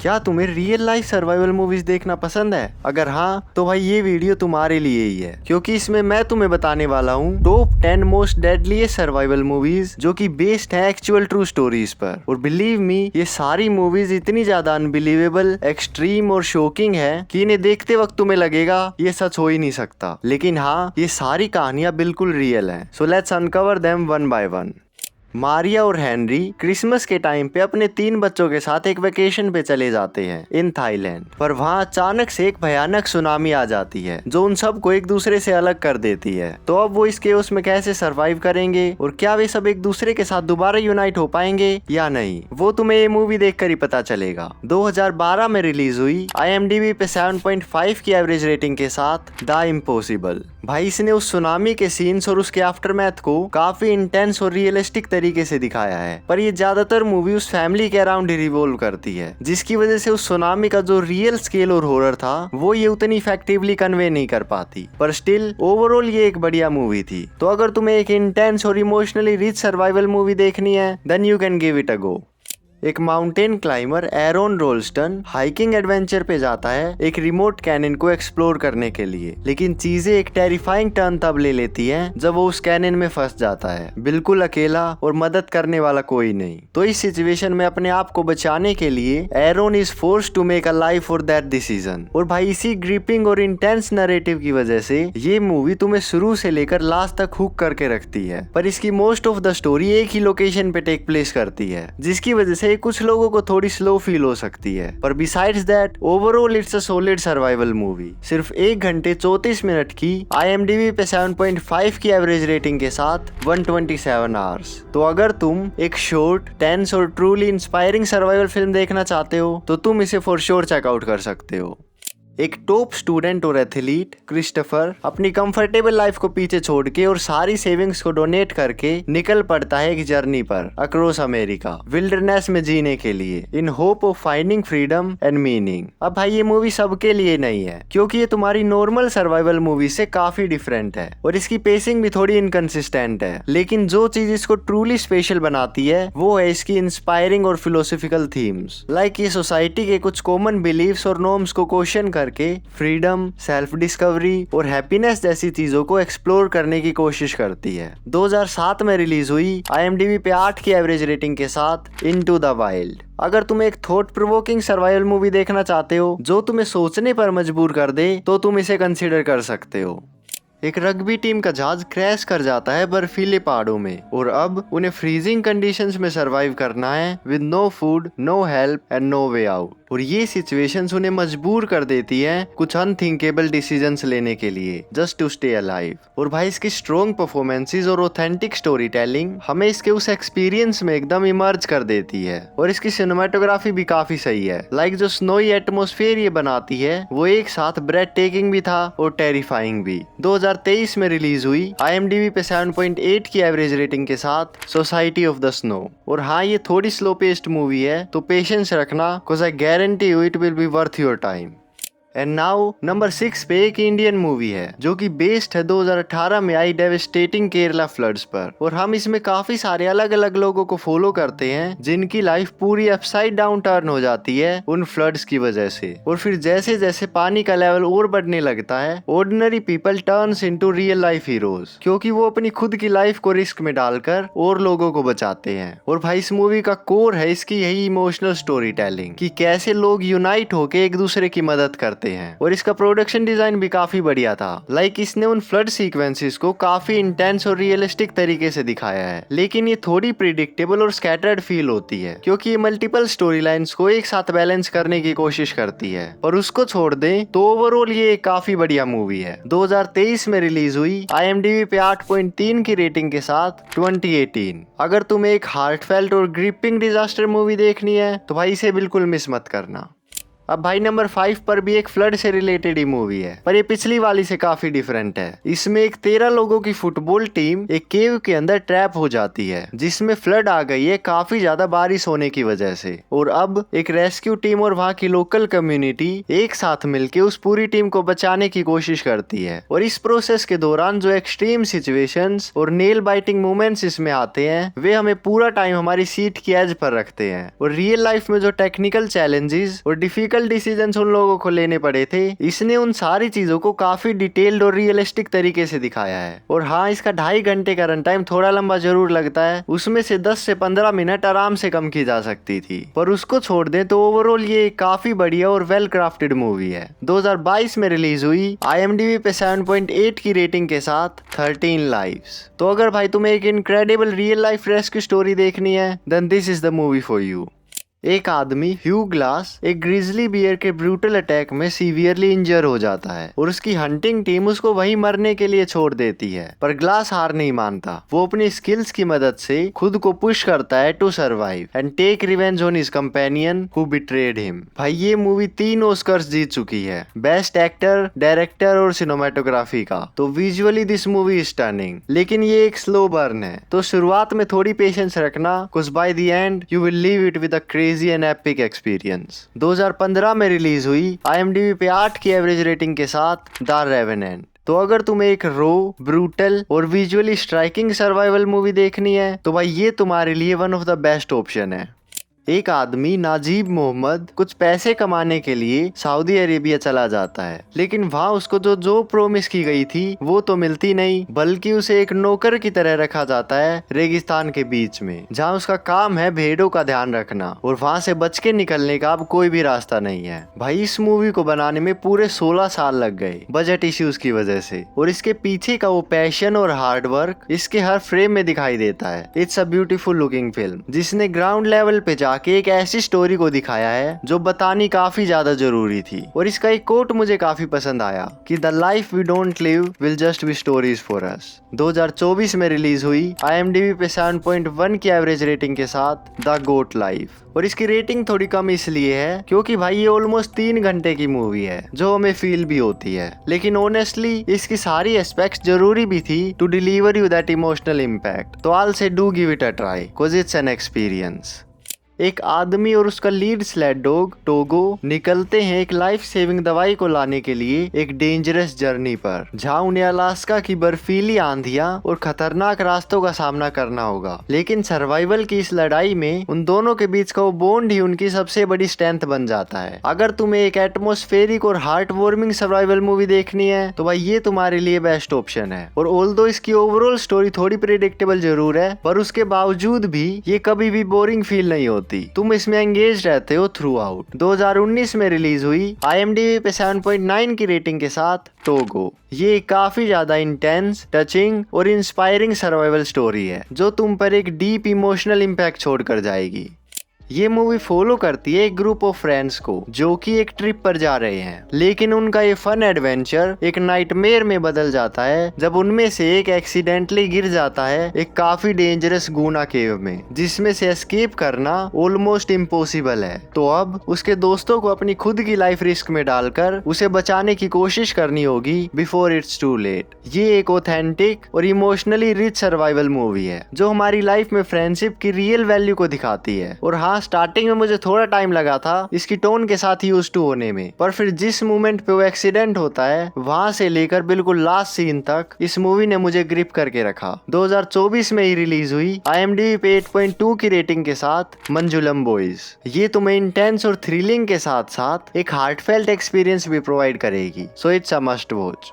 क्या तुम्हें real life survival movies देखना पसंद है? अगर हाँ तो भाई ये वीडियो तुम्हारे लिए ही है, क्योंकि इसमें मैं तुम्हें बताने वाला हूँ top 10 most deadliest survival movies जो कि बेस्ड है एक्चुअल ट्रू स्टोरीज पर। और बिलीव मी, ये सारी मूवीज इतनी ज्यादा अनबिलीवेबल, एक्सट्रीम और शॉकिंग है कि इन्हें देखते वक्त तुम्हें लगेगा ये सच हो ही नहीं सकता। लेकिन हाँ, ये सारी कहानियां बिल्कुल रियल हैं। So let's uncover them one by one. Maria और हेनरी क्रिसमस के टाइम पे अपने 3 बच्चों के साथ एक वेकेशन पे चले जाते हैं इन थाईलैंड। पर वहाँ अचानक से एक भयानक सुनामी आ जाती है जो उन सबको एक दूसरे से अलग कर देती है। तो अब वो इस केओस में कैसे सरवाइव करेंगे और क्या वे सब एक दूसरे के साथ दोबारा यूनाइट हो पाएंगे या नहीं, वो तुम्हें ये मूवी देखकर ही पता चलेगा। 2012 में रिलीज हुई IMDb पे 7.5 की एवरेज रेटिंग के साथ द इम्पॉसिबल। भाई इसने उस सुनामी के सीन्स और उसके आफ्टरमैथ को काफी इंटेंस और रियलिस्टिक तरीके से दिखाया है। पर ये ज्यादातर मूवी उस फैमिली के अराउंड ही रिवॉल्व करती है, जिसकी वजह से उस सुनामी का जो रियल स्केल और हॉरर था वो ये उतनी इफेक्टिवली कन्वे नहीं कर पाती। पर स्टिल ओवरऑल ये एक बढ़िया मूवी थी। तो अगर तुम्हें एक इंटेंस और इमोशनली रिच सर्वाइवल मूवी देखनी है then you can give it a go. एक mountain climber Aron Ralston hiking adventure पे जाता है एक रिमोट कैनन को एक्सप्लोर करने के लिए, लेकिन चीजें एक टेरिफाइंग टर्न तब ले लेती हैं जब वो उस कैनन में फंस जाता है, बिल्कुल अकेला और मदद करने वाला कोई नहीं। तो इस सिचुएशन में अपने आप को बचाने के लिए Aaron is forced to make a life और दैट डिसीजन। और भाई इसी ग्रिपिंग और इंटेंस नरेटिव की वजह से ये मूवी तुम्हें शुरू से लेकर लास्ट तक हुक करके रखती है। पर इसकी मोस्ट ऑफ द स्टोरी एक ही लोकेशन पे टेक प्लेस करती है, जिसकी वजह से कुछ लोगों को थोड़ी स्लो फील हो सकती है। पर besides that overall it's a solid survival movie. सिर्फ 1 घंटे 34 मिनट की IMDb पे 7.5 की एवरेज रेटिंग के साथ 127 आवर्स। तो अगर तुम एक शॉर्ट, टेंस और ट्रूली इंस्पायरिंग सर्वाइवल फिल्म देखना चाहते हो तो तुम इसे फॉर श्योर चेकआउट कर सकते हो। एक टॉप स्टूडेंट और एथलीट क्रिस्टोफर अपनी कंफर्टेबल लाइफ को पीछे छोड़ के और सारी सेविंग्स को डोनेट करके निकल पड़ता है एक जर्नी पर अक्रॉस अमेरिका विल्डरनेस में जीने के लिए in hope of finding freedom and meaning. अब भाई ये मूवी सबके लिए नहीं है, क्योंकि ये तुम्हारी नॉर्मल सर्वाइवल मूवी से काफी डिफरेंट है और इसकी पेसिंग भी थोड़ी इनकंसिस्टेंट है। लेकिन जो चीज इसको ट्रूली स्पेशल बनाती है वो है इसकी इंस्पायरिंग और फिलोसॉफिकल थीम्स। लाइक ये सोसाइटी के कुछ कॉमन बिलीव्स और नॉर्म्स को क्वेश्चन कर के फ्रीडम, सेल्फ डिस्कवरी और हैप्पीनेस जैसी चीजों को एक्सप्लोर करने की कोशिश करती है। 2007 में रिलीज हुई IMDb पे 8 की एवरेज रेटिंग के साथ इनटू द वाइल्ड। अगर तुम एक थॉट प्रोवोकिंग सर्वाइवल मूवी देखना चाहते हो जो तुम्हें सोचने पर मजबूर कर दे तो तुम इसे कंसीडर कर सकते हो। एक रग्बी टीम का जहाज क्रैश कर जाता है बर्फीले पहाड़ों में और अब उन्हें फ्रीजिंग कंडीशंस में सरवाइव करना है with no food, no help and no way out. और ये सिचुएशंस उन्हें मजबूर कर देती है कुछ अनथिंकेबल डिसीजंस लेने के लिए जस्ट टू स्टे अलाइव। और भाई इसकी स्ट्रॉन्ग परफॉर्मेंसेस और ऑथेंटिक स्टोरी टेलिंग हमें इसके उस एक्सपीरियंस में एकदम इमर्ज कर देती है। और इसकी सिनेमाटोग्राफी भी काफी सही है। लाइक जो स्नोई एटमॉस्फेयर ये बनाती है वो एक साथ ब्रेथ टेकिंग भी था और टेरिफाइंग भी। 2023 में रिलीज हुई IMDb पे 7.8 की एवरेज रेटिंग के साथ सोसाइटी ऑफ द स्नो। और हाँ, ये थोड़ी स्लो पेस्ड मूवी है तो पेशेंस रखना, cause I guarantee you it will be worth your time। And now number 6 पे एक इंडियन मूवी है जो कि बेस्ड है 2018 में आई डेविस्टेटिंग केरला फ्लड्स पर। और हम इसमें काफी सारे अलग अलग लोगों को फॉलो करते हैं जिनकी लाइफ पूरी अपसाइड डाउन टर्न हो जाती है उन फ्लड्स की वजह से। और फिर जैसे जैसे पानी का लेवल और बढ़ने लगता है ordinary people turns into real life heroes, क्योंकि वो अपनी खुद की लाइफ को रिस्क में डालकर और लोगों को बचाते हैं। और भाई इस मूवी का कोर है इसकी यही इमोशनल स्टोरी टेलिंग कि कैसे लोग यूनाइट होकर एक दूसरे की मदद करते हैं। और इसका प्रोडक्शन डिजाइन भी काफी बढ़िया था। लाइक इसने उन फ्लड सीक्वेंसेस को काफी इंटेंस और रियलिस्टिक तरीके से दिखाया है, लेकिन ये थोड़ी प्रिडिक्टेबल और स्कैटर्ड फील होती है क्योंकि ये मल्टीपल स्टोरी लाइन्स को एक साथ बैलेंस करने की कोशिश करती है। और उसको छोड़ दें तो ओवरऑल ये एक काफी बढ़िया मूवी है। 2023 में रिलीज हुई IMDb पे 8.3 की रेटिंग के साथ 2018। अगर तुम्हें एक हार्टफेल्ट और ग्रिपिंग डिजास्टर मूवी देखनी है तो भाई इसे बिल्कुल मिस मत करना। अब भाई नंबर 5 पर भी एक फ्लड से रिलेटेड ही मूवी है, पर ये पिछली वाली से काफी डिफरेंट है। इसमें एक 13 लोगों की फुटबॉल टीम एक केव के अंदर ट्रैप हो जाती है, जिसमें फ्लड आ गई है काफी ज्यादा बारिश होने की वजह से। और अब एक रेस्क्यू टीम और वहाँ की लोकल कम्युनिटी एक साथ मिलकर उस पूरी टीम को बचाने की कोशिश करती है। और इस प्रोसेस के दौरान जो एक्सट्रीम सिचुएशंस और नेल बाइटिंग मोमेंट्स इसमें आते हैं, वे हमें पूरा टाइम हमारी सीट की एज पर रखते हैं। और रियल लाइफ में जो टेक्निकल चैलेंजेस और डिफिकल्ट डिसीजंस उन लोगों को लेने पड़े थे, इसने उन सारी चीजों को काफी डिटेल्ड और रियलिस्टिक तरीके से दिखाया है। और हाँ, इसका 2.5 घंटे का रन टाइम थोड़ा लंबा जरूर लगता है, उसमें से 10 से 15 मिनट आराम से कम की जा सकती थी, पर उसको छोड़ दें तो ओवरऑल ये काफी बढ़िया और वेल क्राफ्टेड मूवी है। 2022 में रिलीज हुई, IMDb पे 7.8 की रेटिंग के साथ 13 लाइव्स। तो अगर भाई तुम्हें एक incredible real life rescue story देखनी है, then this is the movie for you. एक आदमी ह्यू ग्लास एक ग्रिजली बियर के ब्रूटल अटैक में सीवियरली इंजर हो जाता है और उसकी हंटिंग टीम उसको वहीं मरने के लिए छोड़ देती है, पर ग्लास हार नहीं मानता। वो अपनी स्किल्स की मदद से खुद को पुश करता है to survive and take revenge on his companion who betrayed him. भाई ये मूवी 3 ऑस्कर्स जीत चुकी है, बेस्ट एक्टर, डायरेक्टर और सिनेमेटोग्राफी का। तो visually this movie is stunning, लेकिन ये एक स्लो बर्न है, तो शुरुआत में थोड़ी पेशेंस रखना, कुछ by the end you will leave it with a crazy and epic experience. 2015 में रिलीज हुई, IMDb पे 8 की एवरेज रेटिंग के साथ द रेवेनेंट। तो अगर तुम्हें एक रो, ब्रूटल और विजुअली स्ट्राइकिंग सर्वाइवल मूवी देखनी है, तो भाई ये तुम्हारे लिए one of the best option है। एक आदमी नाजीब मोहम्मद कुछ पैसे कमाने के लिए सऊदी अरेबिया चला जाता है, लेकिन वहाँ उसको जो प्रॉमिस की गई थी वो तो मिलती नहीं, बल्कि उसे एक नौकर की तरह रखा जाता है रेगिस्तान के बीच में, जहाँ उसका काम है भेड़ों का ध्यान रखना, और वहाँ से बच के निकलने का अब कोई भी रास्ता नहीं है। भाई इस मूवी को बनाने में पूरे 16 साल लग गए बजट इश्यूज की वजह से, और इसके पीछे का वो पैशन और हार्ड वर्क इसके हर फ्रेम में दिखाई देता है। It's a beautiful looking film जिसने ग्राउंड लेवल पे जाके एक ऐसी स्टोरी को दिखाया है जो बतानी काफी ज्यादा जरूरी थी। और इसका एक कोट मुझे काफी पसंद आया कि the life we don't live will just be stories for us. 2024 में रिलीज हुई, IMDb पे 7.1 की एवरेज रेटिंग के साथ द गोट लाइफ। और इसकी रेटिंग थोड़ी कम इसलिए है क्योंकि भाई ये ऑलमोस्ट 3 घंटे की मूवी है, जो हमें फील भी होती है, लेकिन ऑनेस्टली इसकी सारी एस्पेक्ट्स जरूरी भी थी to deliver you that emotional impact. तो I say do give it a try, because it's an experience. एक आदमी और उसका लीड स्लेड डॉग टोगो निकलते हैं एक लाइफ सेविंग दवाई को लाने के लिए एक डेंजरस जर्नी पर, जहां उन्हें अलास्का की बर्फीली आंधियां और खतरनाक रास्तों का सामना करना होगा। लेकिन सर्वाइवल की इस लड़ाई में उन दोनों के बीच का वो बॉन्ड ही उनकी सबसे बड़ी स्ट्रेंथ बन जाता है। अगर तुम्हें एक एटमॉस्फेरिक और हार्ट वार्मिंग सर्वाइवल मूवी देखनी है, तो भाई ये तुम्हारे लिए बेस्ट ऑप्शन है। और ऑल्दो इसकी ओवरऑल स्टोरी थोड़ी प्रेडिक्टेबल जरूर है, पर उसके बावजूद भी ये कभी भी बोरिंग फील नहीं होती। तुम इसमें एंगेज रहते हो थ्रू आउट। 2019 में रिलीज हुई, IMDb पे 7.9 की रेटिंग के साथ टोगो। ये काफी ज्यादा इंटेंस, टचिंग और इंस्पायरिंग सर्वाइवल स्टोरी है, जो तुम पर एक डीप इमोशनल इम्पैक्ट छोड़कर जाएगी। ये मूवी फॉलो करती है एक ग्रुप ऑफ फ्रेंड्स को जो कि एक ट्रिप पर जा रहे हैं, लेकिन उनका ये फन एडवेंचर एक नाइटमेयर में बदल जाता है जब उनमें से एक एक्सीडेंटली गिर जाता है एक काफी डेंजरस गूना केव में, जिसमें से एस्केप करना ऑलमोस्ट इम्पॉसिबल है। तो अब उसके दोस्तों को अपनी खुद की लाइफ रिस्क में डालकर उसे बचाने की कोशिश करनी होगी बिफोर इट्स टू लेट। ये एक ऑथेंटिक और इमोशनली रिच सर्वाइवल मूवी है जो हमारी लाइफ में फ्रेंडशिप की रियल वैल्यू को दिखाती है। और हाँ, स्टार्टिंग में मुझे थोड़ा टाइम लगा था इसकी टोन के साथ यूज्ड टू होने में, पर फिर जिस मोमेंट पे वो एक्सीडेंट होता है वहां से लेकर बिल्कुल लास्ट सीन तक इस मूवी ने मुझे ग्रिप करके रखा। 2024 में ही रिलीज हुई, IMDb पे 8.2 की रेटिंग के साथ मंजुलम बॉयज। ये तुम्हें इंटेंस और थ्रिलिंग के साथ साथ एक हार्टफेल्ट एक्सपीरियंस भी प्रोवाइड करेगी, so it's a must watch.